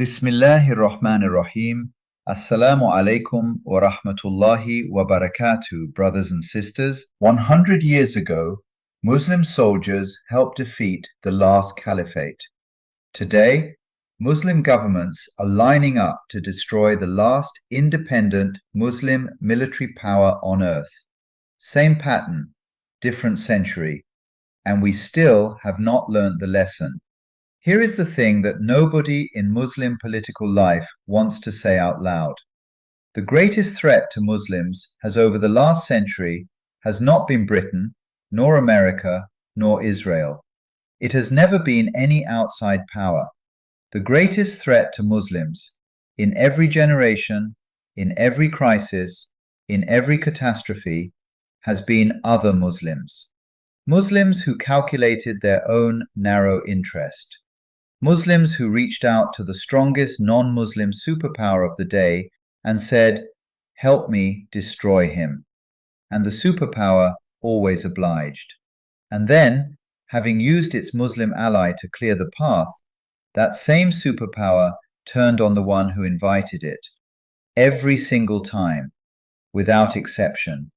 Bismillahir Rahmanir Rahim. Assalamu alaikum wa rahmatullahi wa barakatuh, brothers and sisters. 100 years ago, Muslim soldiers helped defeat the last caliphate. Today, Muslim governments are lining up to destroy the last independent Muslim military power on earth. Same pattern, different century, and we still have not learnt the lesson. Here is the thing that nobody in Muslim political life wants to say out loud. The greatest threat to Muslims has over the last century has not been Britain, nor America, nor Israel. It has never been any outside power. The greatest threat to Muslims, in every generation, in every crisis, in every catastrophe, has been other Muslims. Muslims who calculated their own narrow interest. Muslims who reached out to the strongest non-Muslim superpower of the day and said, "Help me destroy him." And the superpower always obliged. And then, having used its Muslim ally to clear the path, that same superpower turned on the one who invited it, every single time, without exception,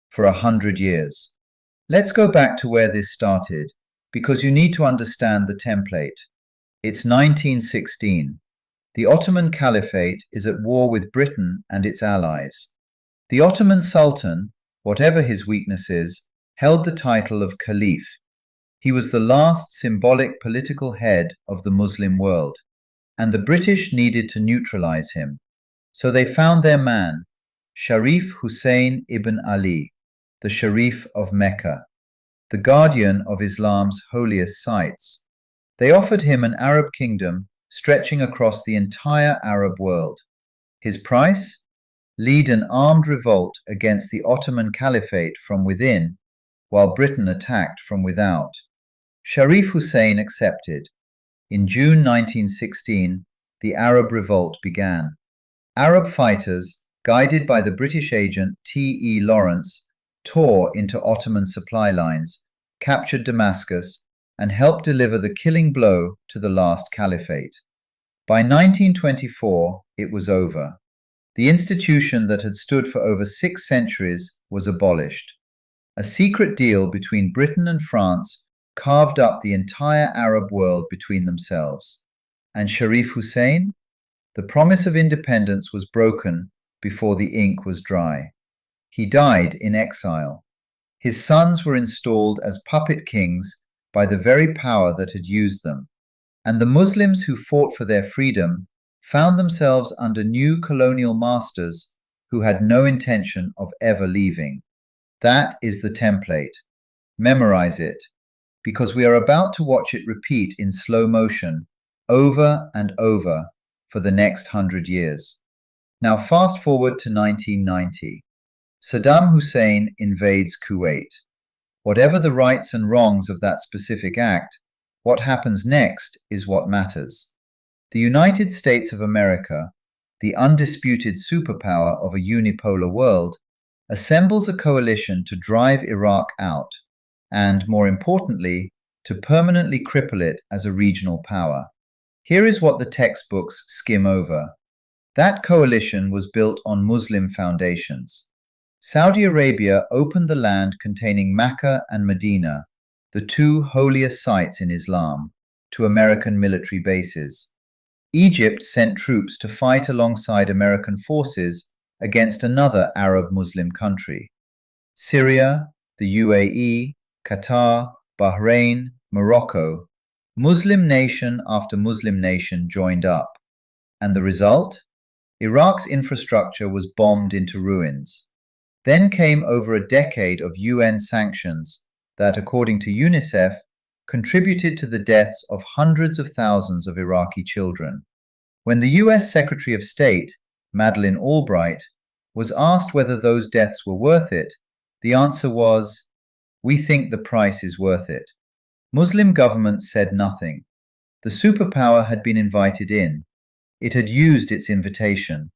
for 100 years. Let's go back to where this started, because you need to understand the template. It's 1916. The Ottoman Caliphate is at war with Britain and its allies. The Ottoman Sultan, whatever his weaknesses, held the title of Caliph. He was the last symbolic political head of the Muslim world, and the British needed to neutralize him. So they found their man, Sharif Hussein ibn Ali, the Sharif of Mecca, the guardian of Islam's holiest sites. They offered him an Arab kingdom stretching across the entire Arab world. His price? Lead an armed revolt against the Ottoman Caliphate from within, while Britain attacked from without. Sharif Hussein accepted. In June 1916, the Arab revolt began. Arab fighters, guided by the British agent T.E. Lawrence, tore into Ottoman supply lines, captured Damascus, and helped deliver the killing blow to the last caliphate. By 1924, it was over. The institution that had stood for over 6 centuries was abolished. A secret deal between Britain and France carved up the entire Arab world between themselves. And Sharif Hussein? The promise of independence was broken before the ink was dry. He died in exile. His sons were installed as puppet kings by the very power that had used them, and the Muslims who fought for their freedom found themselves under new colonial masters who had no intention of ever leaving. That is the template. Memorize it, because we are about to watch it repeat in slow motion, over and over, for the next 100 years. Now fast forward to 1990. Saddam Hussein invades Kuwait. Whatever the rights and wrongs of that specific act, what happens next is what matters. The United States of America, the undisputed superpower of a unipolar world, assembles a coalition to drive Iraq out and, more importantly, to permanently cripple it as a regional power. Here is what the textbooks skim over. That coalition was built on Muslim foundations. Saudi Arabia opened the land containing Mecca and Medina, the 2 holiest sites in Islam, to American military bases. Egypt sent troops to fight alongside American forces against another Arab Muslim country. Syria, the UAE, Qatar, Bahrain, Morocco, Muslim nation after Muslim nation joined up. And the result? Iraq's infrastructure was bombed into ruins. Then came over a decade of UN sanctions that, according to UNICEF, contributed to the deaths of hundreds of thousands of Iraqi children. When the US Secretary of State, Madeleine Albright, was asked whether those deaths were worth it, the answer was, "We think the price is worth it." Muslim governments said nothing. The superpower had been invited in. It had used its invitation.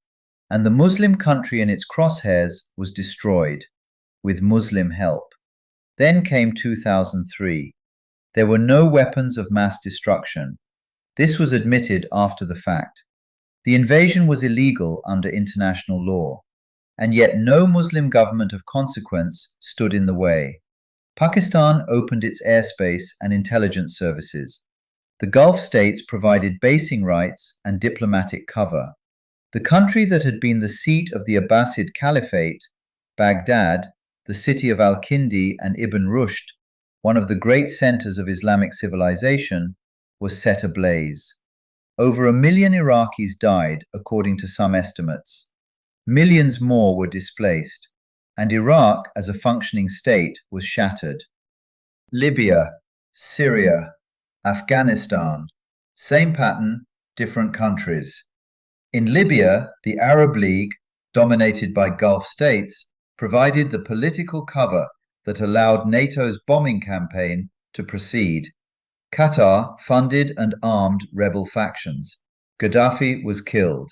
And the Muslim country in its crosshairs was destroyed, with Muslim help. Then came 2003. There were no weapons of mass destruction. This was admitted after the fact. The invasion was illegal under international law, and yet no Muslim government of consequence stood in the way. Pakistan opened its airspace and intelligence services. The Gulf states provided basing rights and diplomatic cover. The country that had been the seat of the Abbasid Caliphate, Baghdad, the city of Al-Kindi and Ibn Rushd, one of the great centers of Islamic civilization, was set ablaze. Over 1 million Iraqis died, according to some estimates. Millions more were displaced, and Iraq, as a functioning state, was shattered. Libya, Syria, Afghanistan, same pattern, different countries. In Libya, the Arab League, dominated by Gulf states, provided the political cover that allowed NATO's bombing campaign to proceed. Qatar funded and armed rebel factions. Gaddafi was killed.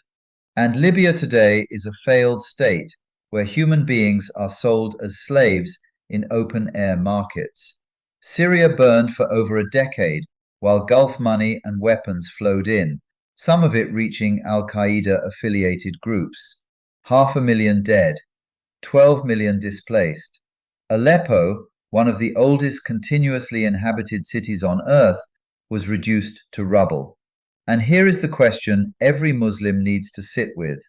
And Libya today is a failed state where human beings are sold as slaves in open-air markets. Syria burned for over a decade while Gulf money and weapons flowed in, some of it reaching Al-Qaeda-affiliated groups. 500,000 dead, 12 million displaced. Aleppo, one of the oldest continuously inhabited cities on earth, was reduced to rubble. And here is the question every Muslim needs to sit with.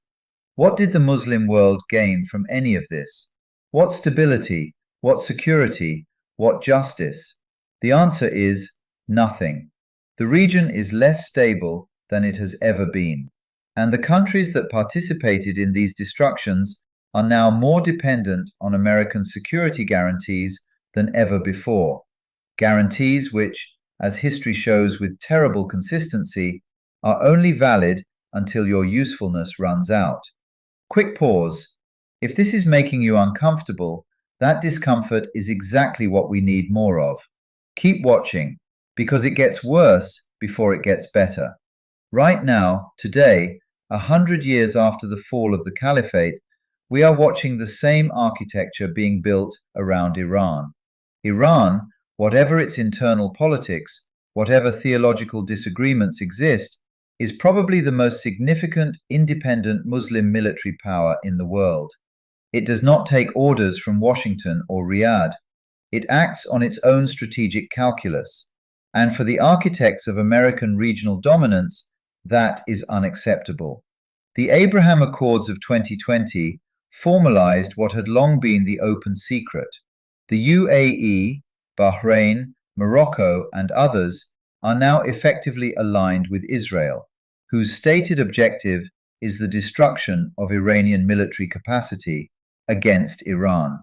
What did the Muslim world gain from any of this? What stability? What security? What justice? The answer is nothing. The region is less stable than it has ever been, and the countries that participated in these destructions are now more dependent on American security guarantees than ever before. Guarantees which, as history shows with terrible consistency, are only valid until your usefulness runs out. Quick pause. If this is making you uncomfortable, that discomfort is exactly what we need more of. Keep watching, because it gets worse before it gets better. Right now, today, 100 years after the fall of the Caliphate, we are watching the same architecture being built around Iran. Iran, whatever its internal politics, whatever theological disagreements exist, is probably the most significant independent Muslim military power in the world. It does not take orders from Washington or Riyadh. It acts on its own strategic calculus. And for the architects of American regional dominance, that is unacceptable. The Abraham Accords of 2020 formalized what had long been the open secret. The UAE, Bahrain, Morocco, and others are now effectively aligned with Israel, whose stated objective is the destruction of Iranian military capacity against Iran.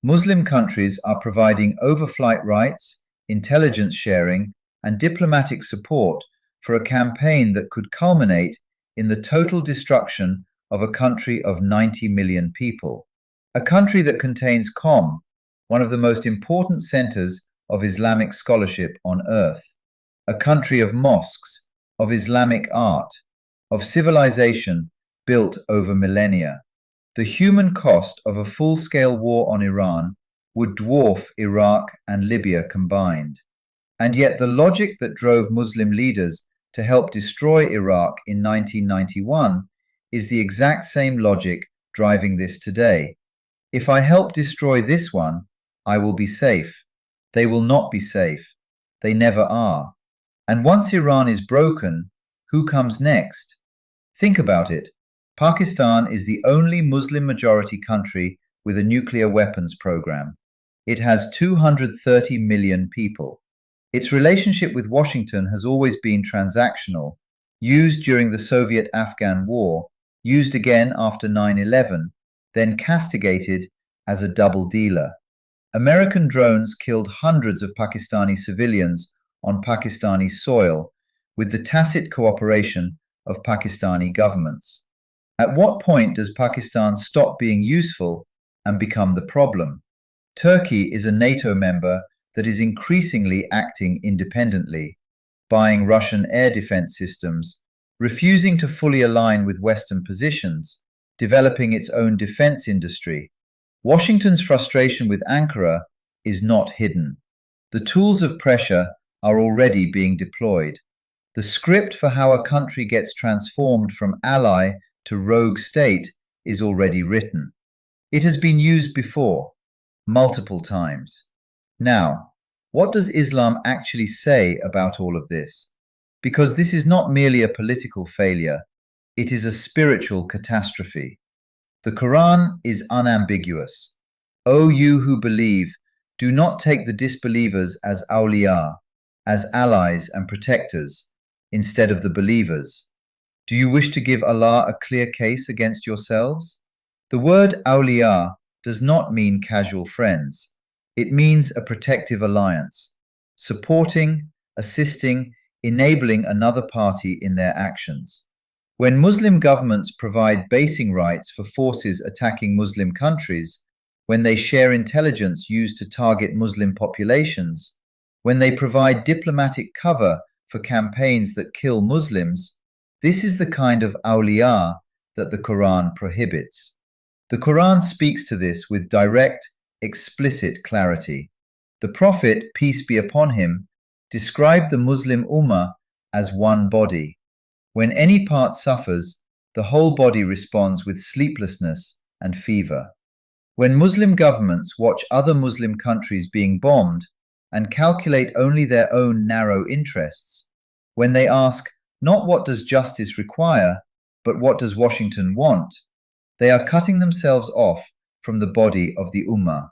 Muslim countries are providing overflight rights, intelligence sharing, and diplomatic support for a campaign that could culminate in the total destruction of a country of 90 million people. A country that contains Qom, one of the most important centers of Islamic scholarship on earth. A country of mosques, of Islamic art, of civilization built over millennia. The human cost of a full-scale war on Iran would dwarf Iraq and Libya combined. And yet the logic that drove Muslim leaders to help destroy Iraq in 1991 is the exact same logic driving this today. If I help destroy this one, I will be safe. They will not be safe. They never are. And once Iran is broken, who comes next? Think about it. Pakistan is the only Muslim-majority country with a nuclear weapons program. It has 230 million people. Its relationship with Washington has always been transactional, used during the Soviet-Afghan War, used again after 9/11, then castigated as a double dealer. American drones killed hundreds of Pakistani civilians on Pakistani soil with the tacit cooperation of Pakistani governments. At what point does Pakistan stop being useful and become the problem? Turkey is a NATO member that is increasingly acting independently, buying Russian air defense systems, refusing to fully align with Western positions, developing its own defense industry. Washington's frustration with Ankara is not hidden. The tools of pressure are already being deployed. The script for how a country gets transformed from ally to rogue state is already written. It has been used before, multiple times. Now, what does Islam actually say about all of this? Because this is not merely a political failure, it is a spiritual catastrophe. The Quran is unambiguous. O you who believe, do not take the disbelievers as awliya, as allies and protectors, instead of the believers. Do you wish to give Allah a clear case against yourselves? The word awliya does not mean casual friends. It means a protective alliance, supporting, assisting, enabling another party in their actions. When Muslim governments provide basing rights for forces attacking Muslim countries, when they share intelligence used to target Muslim populations, when they provide diplomatic cover for campaigns that kill Muslims, this is the kind of awliya that the Quran prohibits. The Quran speaks to this with direct, explicit clarity. The Prophet, peace be upon him, described the Muslim Ummah as one body. When any part suffers, the whole body responds with sleeplessness and fever. When Muslim governments watch other Muslim countries being bombed and calculate only their own narrow interests, when they ask not what does justice require, but what does Washington want, they are cutting themselves off from the body of the Ummah.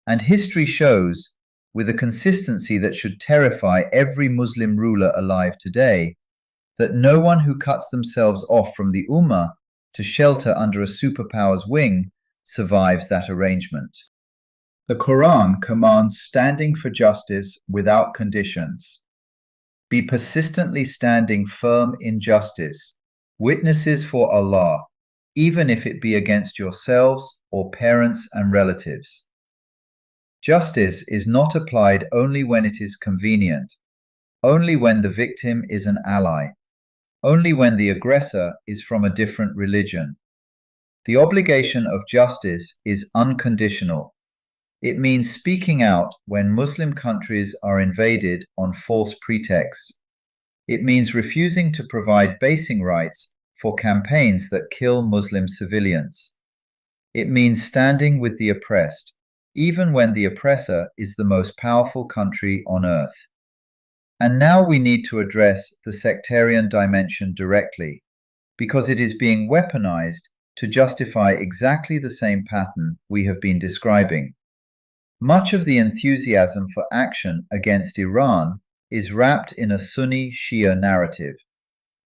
And history shows, with a consistency that should terrify every Muslim ruler alive today, that no one who cuts themselves off from the Ummah to shelter under a superpower's wing survives that arrangement. The Quran commands standing for justice without conditions. Be persistently standing firm in justice, witnesses for Allah, even if it be against yourselves or parents and relatives. Justice is not applied only when it is convenient, only when the victim is an ally, only when the aggressor is from a different religion. The obligation of justice is unconditional. It means speaking out when Muslim countries are invaded on false pretexts. It means refusing to provide basing rights for campaigns that kill Muslim civilians. It means standing with the oppressed, even when the oppressor is the most powerful country on earth. And now we need to address the sectarian dimension directly, because it is being weaponized to justify exactly the same pattern we have been describing. Much of the enthusiasm for action against Iran is wrapped in a Sunni-Shia narrative.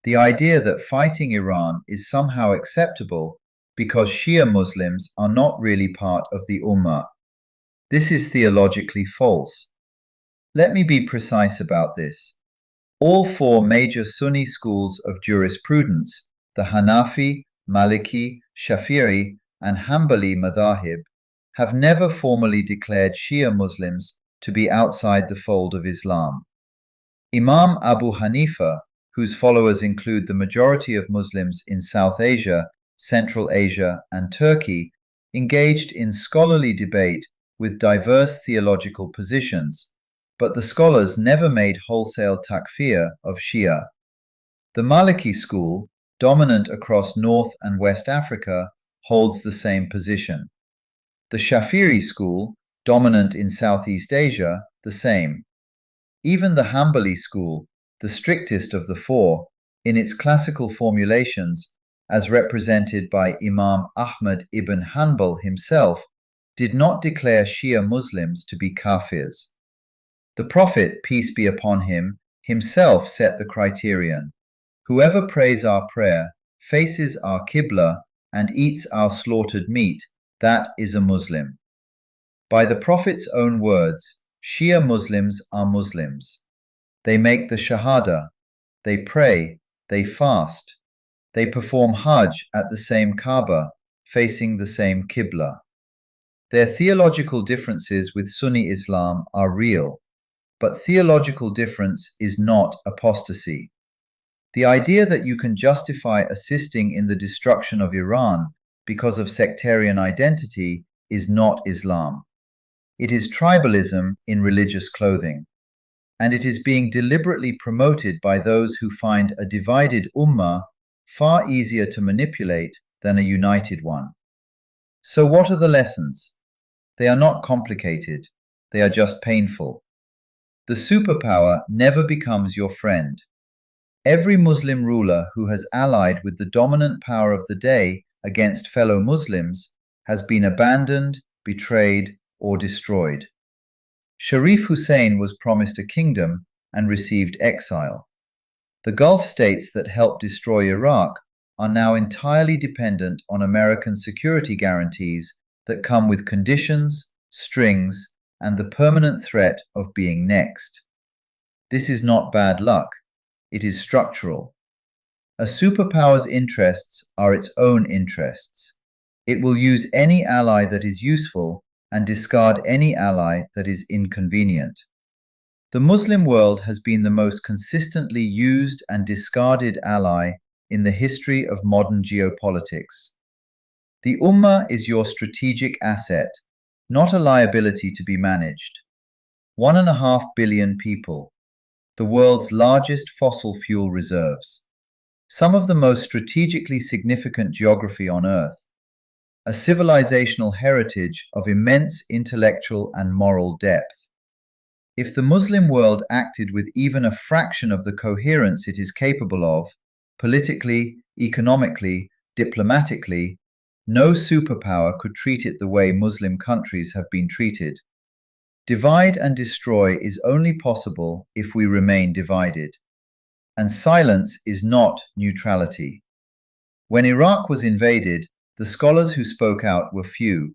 The idea that fighting Iran is somehow acceptable because Shia Muslims are not really part of the Ummah. This is theologically false. Let me be precise about this. All four major Sunni schools of jurisprudence, the Hanafi, Maliki, Shafi'i, and Hanbali madhahib, have never formally declared Shia Muslims to be outside the fold of Islam. Imam Abu Hanifa, whose followers include the majority of Muslims in South Asia, Central Asia, and Turkey, engaged in scholarly debate with diverse theological positions, but the scholars never made wholesale takfir of Shia. The Maliki school, dominant across North and West Africa, holds the same position. The Shafi'i school, dominant in Southeast Asia, the same. Even the Hanbali school, the strictest of the four, in its classical formulations, as represented by Imam Ahmad ibn Hanbal himself, did not declare Shia Muslims to be kafirs. The Prophet, peace be upon him, himself set the criterion. Whoever prays our prayer, faces our qibla, and eats our slaughtered meat, that is a Muslim. By the Prophet's own words, Shia Muslims are Muslims. They make the Shahada, they pray, they fast, they perform Hajj at the same Kaaba, facing the same Qibla. Their theological differences with Sunni Islam are real, but theological difference is not apostasy. The idea that you can justify assisting in the destruction of Iran because of sectarian identity is not Islam. It is tribalism in religious clothing. and it is being deliberately promoted by those who find a divided ummah far easier to manipulate than a united one. So what are the lessons? They are not complicated, they are just painful. The superpower never becomes your friend. Every Muslim ruler who has allied with the dominant power of the day against fellow Muslims has been abandoned, betrayed, or destroyed. Sharif Hussein was promised a kingdom and received exile. The Gulf states that helped destroy Iraq are now entirely dependent on American security guarantees that come with conditions, strings, and the permanent threat of being next. This is not bad luck, it is structural. A superpower's interests are its own interests. It will use any ally that is useful and discard any ally that is inconvenient. The Muslim world has been the most consistently used and discarded ally in the history of modern geopolitics. The Ummah is your strategic asset, not a liability to be managed. 1.5 billion people, the world's largest fossil fuel reserves, some of the most strategically significant geography on Earth, a civilizational heritage of immense intellectual and moral depth. If the Muslim world acted with even a fraction of the coherence it is capable of, politically, economically, diplomatically, no superpower could treat it the way Muslim countries have been treated. Divide and destroy is only possible if we remain divided. And silence is not neutrality. When Iraq was invaded, the scholars who spoke out were few.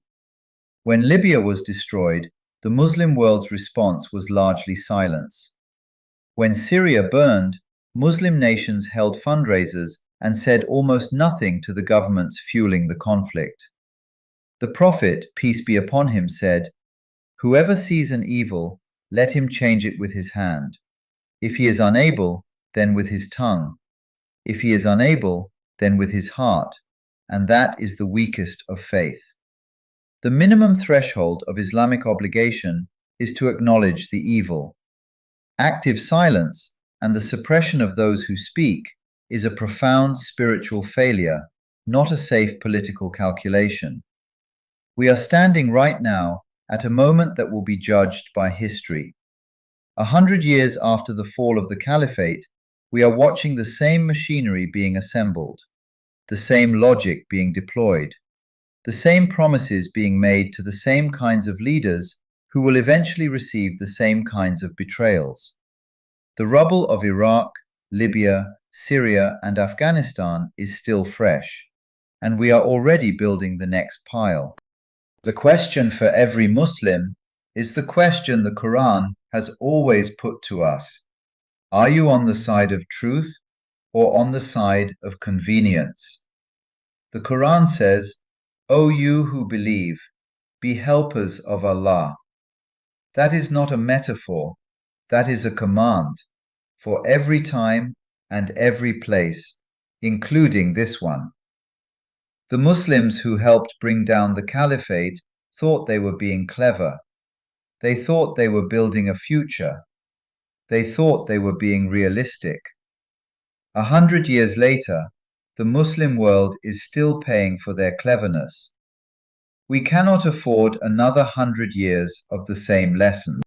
When Libya was destroyed, the Muslim world's response was largely silence. When Syria burned, Muslim nations held fundraisers and said almost nothing to the governments fueling the conflict. The Prophet, peace be upon him, said, "Whoever sees an evil, let him change it with his hand. If he is unable, then with his tongue. If he is unable, then with his heart, and that is the weakest of faith." The minimum threshold of Islamic obligation is to acknowledge the evil. Active silence and the suppression of those who speak is a profound spiritual failure, not a safe political calculation. We are standing right now at a moment that will be judged by history. 100 years after the fall of the Caliphate, we are watching the same machinery being assembled, the same logic being deployed, the same promises being made to the same kinds of leaders who will eventually receive the same kinds of betrayals. The rubble of Iraq, Libya, Syria, and Afghanistan is still fresh, and we are already building the next pile. The question for every Muslim is the question the Quran has always put to us. Are you on the side of truth or on the side of convenience? The Quran says, "O you who believe, be helpers of Allah." That is not a metaphor, that is a command for every time and every place, including this one. The Muslims who helped bring down the Caliphate thought they were being clever. They thought they were building a future. They thought they were being realistic. 100 years later, the Muslim world is still paying for their cleverness. We cannot afford another 100 years of the same lessons.